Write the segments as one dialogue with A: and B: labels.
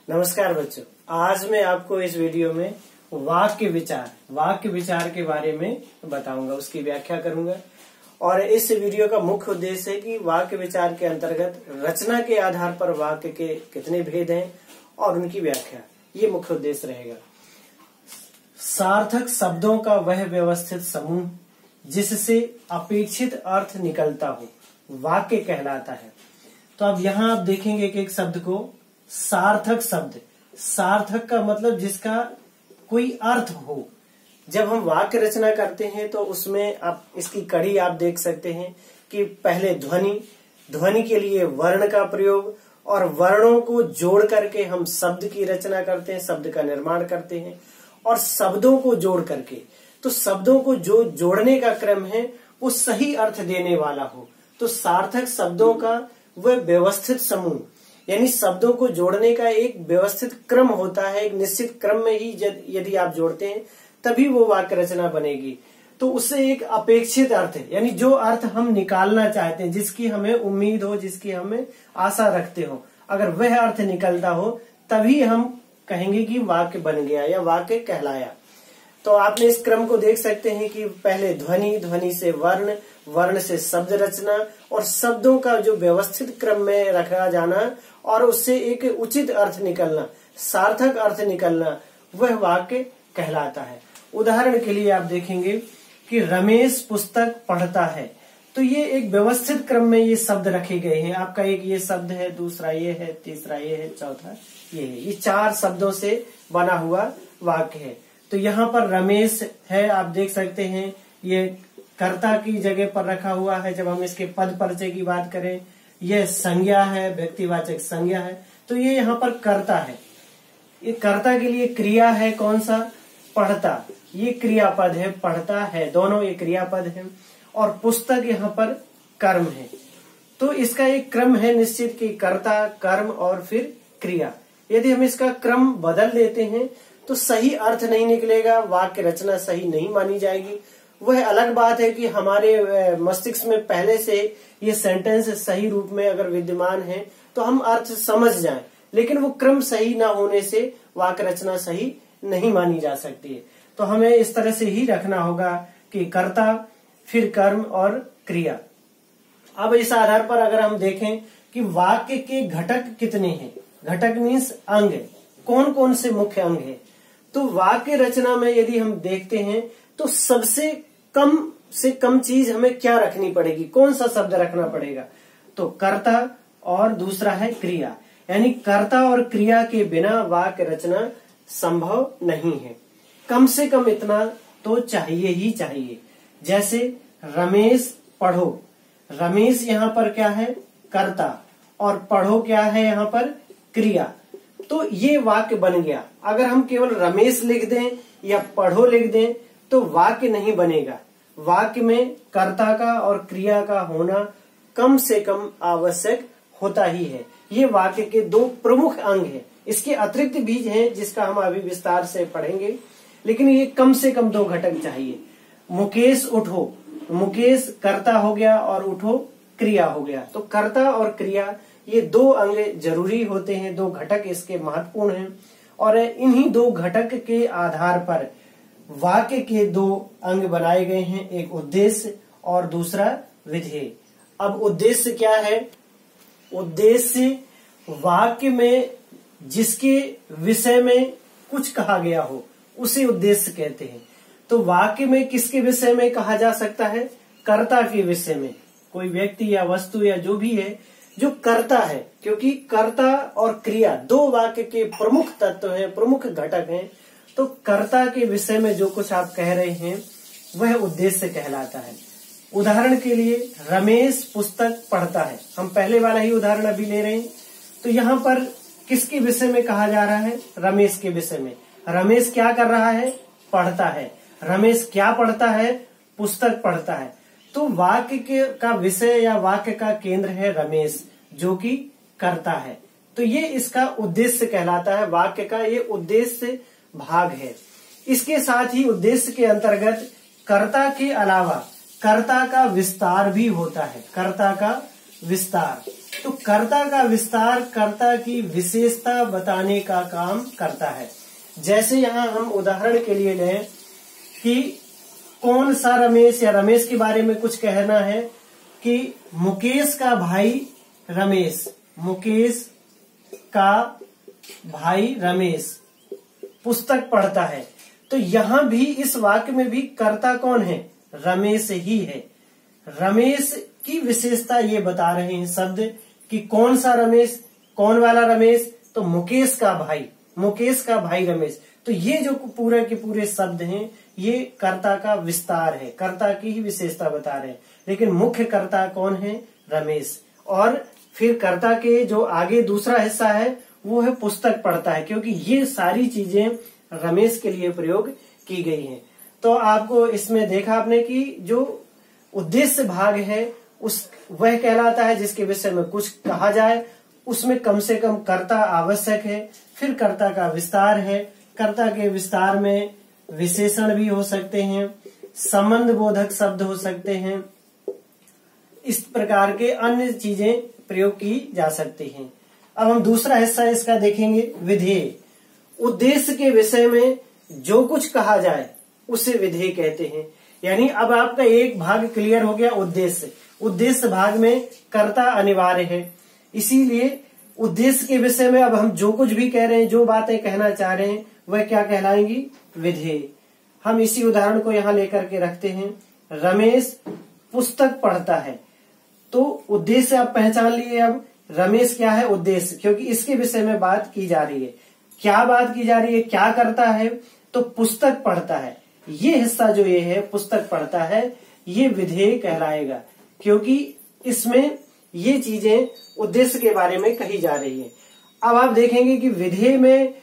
A: नमस्कार बच्चों, आज मैं आपको इस वीडियो में वाक्य विचार के बारे में बताऊंगा, उसकी व्याख्या करूंगा। और इस वीडियो का मुख्य उद्देश्य है कि वाक्य विचार के अंतर्गत रचना के आधार पर वाक्य के कितने भेद हैं और उनकी व्याख्या, ये मुख्य उद्देश्य रहेगा। सार्थक शब्दों का वह व्यवस्थित समूह जिससे अपेक्षित अर्थ निकलता हो वाक्य कहलाता है। तो अब यहाँ आप देखेंगे कि एक शब्द को सार्थक शब्द, सार्थक का मतलब जिसका कोई अर्थ हो। जब हम वाक्य रचना करते हैं तो उसमें आप इसकी कड़ी आप देख सकते हैं कि पहले ध्वनि के लिए वर्ण का प्रयोग और वर्णों को जोड़ करके हम शब्द की रचना करते हैं, शब्द का निर्माण करते हैं। और शब्दों को जोड़ करके, तो शब्दों को जो जोड़ने का क्रम है वो सही अर्थ देने वाला हो। तो सार्थक शब्दों का वह व्यवस्थित समूह, यानी शब्दों को जोड़ने का एक व्यवस्थित क्रम होता है। एक निश्चित क्रम में ही यदि आप जोड़ते हैं तभी वो वाक्य रचना बनेगी। तो उससे एक अपेक्षित अर्थ, यानी जो अर्थ हम निकालना चाहते हैं, जिसकी हमें उम्मीद हो, जिसकी हमें आशा रखते हो, अगर वह अर्थ निकलता हो तभी हम कहेंगे कि वाक्य बन गया या वाक्य कहलाया। तो आपने इस क्रम को देख सकते हैं कि पहले ध्वनि से वर्ण से शब्द रचना और शब्दों का जो व्यवस्थित क्रम में रखा जाना और उससे एक उचित अर्थ निकलना, सार्थक अर्थ निकलना, वह वाक्य कहलाता है। उदाहरण के लिए आप देखेंगे कि रमेश पुस्तक पढ़ता है, तो ये एक व्यवस्थित क्रम में ये शब्द रखे गए हैं। आपका एक ये शब्द है, दूसरा ये है, तीसरा ये है, चौथा ये है। ये 4 शब्दों से बना हुआ वाक्य है। तो यहाँ पर रमेश है, आप देख सकते हैं ये कर्ता की जगह पर रखा हुआ है। जब हम इसके पद परिचय की बात करें, यह संज्ञा है, व्यक्तिवाचक संज्ञा है, तो ये यहाँ पर कर्ता है। ये कर्ता के लिए क्रिया है, कौन सा? पढ़ता। ये क्रियापद है, पढ़ता है, दोनों ये क्रियापद है। और पुस्तक यहाँ पर कर्म है। तो इसका एक क्रम है निश्चित कि कर्ता, कर्म और फिर क्रिया। यदि हम इसका क्रम बदल देते हैं तो सही अर्थ नहीं निकलेगा, वाक्य रचना सही नहीं मानी जाएगी। वह अलग बात है कि हमारे मस्तिष्क में पहले से ये सेंटेंस सही रूप में अगर विद्यमान है तो हम अर्थ समझ जाएं, लेकिन वो क्रम सही ना होने से वाक्य रचना सही नहीं मानी जा सकती है। तो हमें इस तरह से ही रखना होगा कि कर्ता, फिर कर्म और क्रिया। अब इस आधार पर अगर हम देखें कि वाक्य के घटक कितने हैं, घटक मीन्स अंग, कौन कौन से मुख्य अंग है, तो वाक्य रचना में यदि हम देखते हैं तो सबसे कम से कम चीज हमें क्या रखनी पड़ेगी, कौन सा शब्द रखना पड़ेगा? तो कर्ता और दूसरा है क्रिया, यानी कर्ता और क्रिया के बिना वाक्य रचना संभव नहीं है। कम से कम इतना तो चाहिए ही चाहिए। जैसे रमेश पढ़ो, रमेश यहाँ पर क्या है? कर्ता, और पढ़ो क्या है यहाँ पर? क्रिया। तो ये वाक्य बन गया। अगर हम केवल रमेश लिख दें या पढ़ो लिख दें तो वाक्य नहीं बनेगा। वाक्य में कर्ता का और क्रिया का होना कम से कम आवश्यक होता ही है। ये वाक्य के 2 प्रमुख अंग हैं। इसके अतिरिक्त बीज हैं जिसका हम अभी विस्तार से पढ़ेंगे, लेकिन ये कम से कम 2 घटक चाहिए। मुकेश उठो, मुकेश कर्ता हो गया और उठो क्रिया हो गया। तो कर्ता और क्रिया ये 2 अंग जरूरी होते हैं, 2 घटक इसके महत्वपूर्ण हैं। और इन्हीं 2 घटक के आधार पर वाक्य के 2 अंग बनाए गए हैं, एक उद्देश्य और दूसरा विधेय। अब उद्देश्य क्या है? उद्देश्य वाक्य में जिसके विषय में कुछ कहा गया हो उसे उद्देश्य कहते हैं। तो वाक्य में किसके विषय में कहा जा सकता है? कर्ता के विषय में, कोई व्यक्ति या वस्तु या जो भी है जो कर्ता है, क्योंकि कर्ता और क्रिया 2 वाक्य के प्रमुख तत्व हैं, प्रमुख घटक हैं। तो कर्ता के विषय में जो कुछ आप कह रहे हैं वह उद्देश्य कहलाता है। उदाहरण के लिए रमेश पुस्तक पढ़ता है, हम पहले वाला ही उदाहरण अभी ले रहे हैं। तो यहाँ पर किसके विषय में कहा जा रहा है? रमेश के विषय में। रमेश क्या कर रहा है? पढ़ता है। रमेश क्या पढ़ता है? पुस्तक पढ़ता है। तो वाक्य का विषय या वाक्य का केंद्र है रमेश, जो कि कर्ता है। तो ये इसका उद्देश्य कहलाता है, वाक्य का ये उद्देश्य भाग है। इसके साथ ही उद्देश्य के अंतर्गत कर्ता के अलावा कर्ता का विस्तार भी होता है। कर्ता का विस्तार, तो कर्ता का विस्तार कर्ता की विशेषता बताने का काम करता है। जैसे यहाँ हम उदाहरण के लिए लें कि कौन सा रमेश, या रमेश के बारे में कुछ कहना है कि मुकेश का भाई रमेश, मुकेश का भाई रमेश पुस्तक पढ़ता है। तो यहां भी इस वाक्य में भी कर्ता कौन है? रमेश ही है। रमेश की विशेषता ये बता रहे हैं शब्द कि कौन सा रमेश, कौन वाला रमेश? तो मुकेश का भाई, मुकेश का भाई रमेश। तो ये जो पूरे के पूरे शब्द हैं ये कर्ता का विस्तार है, कर्ता की ही विशेषता बता रहे हैं। लेकिन मुख्य कर्ता कौन है? रमेश। और फिर कर्ता के जो आगे दूसरा हिस्सा है वो है पुस्तक पढ़ता है, क्योंकि ये सारी चीजें रमेश के लिए प्रयोग की गई हैं। तो आपको इसमें देखा आपने कि जो उद्देश्य भाग है उस वह कहलाता है जिसके विषय में कुछ कहा जाए, उसमें कम से कम कर्ता आवश्यक है। फिर कर्ता का विस्तार है, कर्ता के विस्तार में विशेषण भी हो सकते हैं, संबंध बोधक शब्द हो सकते हैं, इस प्रकार के अन्य चीजें प्रयोग की जा सकती हैं। अब हम दूसरा हिस्सा इसका देखेंगे, विधेय। उद्देश्य के विषय में जो कुछ कहा जाए उसे विधेय कहते हैं। यानी अब आपका एक भाग क्लियर हो गया, उद्देश्य। उद्देश्य भाग में कर्ता अनिवार्य है, इसीलिए उद्देश्य के विषय में अब हम जो कुछ भी कह रहे हैं, जो बातें कहना चाह रहे हैं, वह क्या कहलाएंगी? विधेय। हम इसी उदाहरण को यहाँ लेकर के रखते हैं। रमेश पुस्तक पढ़ता है, तो उद्देश्य आप पहचान लिए। अब रमेश क्या है? उद्देश्य, क्योंकि इसके विषय में बात की जा रही है। क्या बात की जा रही है? क्या करता है? तो पुस्तक पढ़ता है। ये हिस्सा जो ये है पुस्तक पढ़ता है, ये विधेय कहलाएगा, क्योंकि इसमें ये चीजें उद्देश्य के बारे में कही जा रही है। अब आप देखेंगे कि विधेय में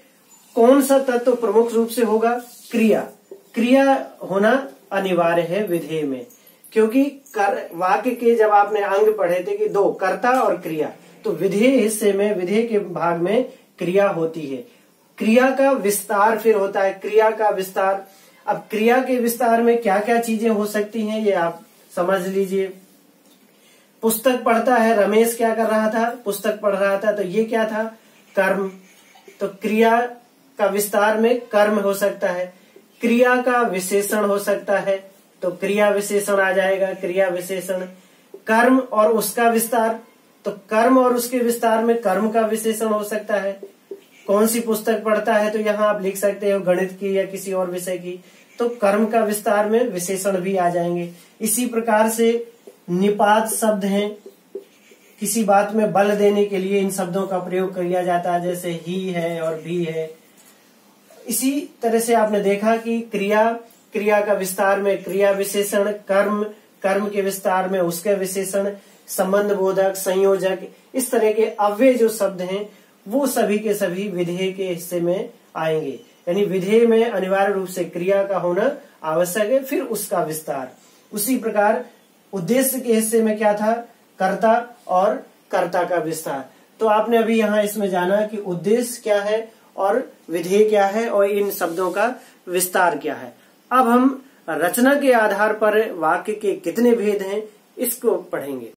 A: कौन सा तत्व प्रमुख रूप से होगा? क्रिया। क्रिया होना अनिवार्य है विधेय में, क्योंकि वाक्य के जब आपने अंग पढ़े थे कि दो, कर्ता और क्रिया, तो विधेय हिस्से में, विधेय के भाग में क्रिया होती है। क्रिया का विस्तार फिर होता है, क्रिया का विस्तार। अब क्रिया के विस्तार में क्या क्या चीजें हो सकती हैं ये आप समझ लीजिए। पुस्तक पढ़ता है, रमेश क्या कर रहा था? पुस्तक पढ़ रहा था, तो ये क्या था? कर्म। तो क्रिया का विस्तार में कर्म हो सकता है। क्रिया का विशेषण हो सकता है, तो क्रिया विशेषण आ जाएगा, क्रिया विशेषण। कर्म और उसका विस्तार, तो कर्म और उसके विस्तार में कर्म का विशेषण हो सकता है। कौन सी पुस्तक पढ़ता है? तो यहाँ आप लिख सकते हो गणित की या किसी और विषय की, तो कर्म का विस्तार में विशेषण भी आ जाएंगे। इसी प्रकार से निपात शब्द हैं, किसी बात में बल देने के लिए इन शब्दों का प्रयोग किया जाता है, जैसे ही है और भी है। इसी तरह से आपने देखा कि क्रिया, क्रिया का विस्तार में क्रिया विशेषण, कर्म, कर्म के विस्तार में उसके विशेषण, संबंध बोधक, संयोजक, इस तरह के अव्यय जो शब्द हैं वो सभी के सभी विधेय के हिस्से में आएंगे। यानी विधेय में अनिवार्य रूप से क्रिया का होना आवश्यक है, फिर उसका विस्तार। उसी प्रकार उद्देश्य के हिस्से में क्या था? कर्ता और कर्ता का विस्तार। तो आपने अभी यहाँ इसमें जाना कि उद्देश्य क्या है और विधेय क्या है और इन शब्दों का विस्तार क्या है। अब हम रचना के आधार पर वाक्य के कितने भेद हैं इसको पढ़ेंगे।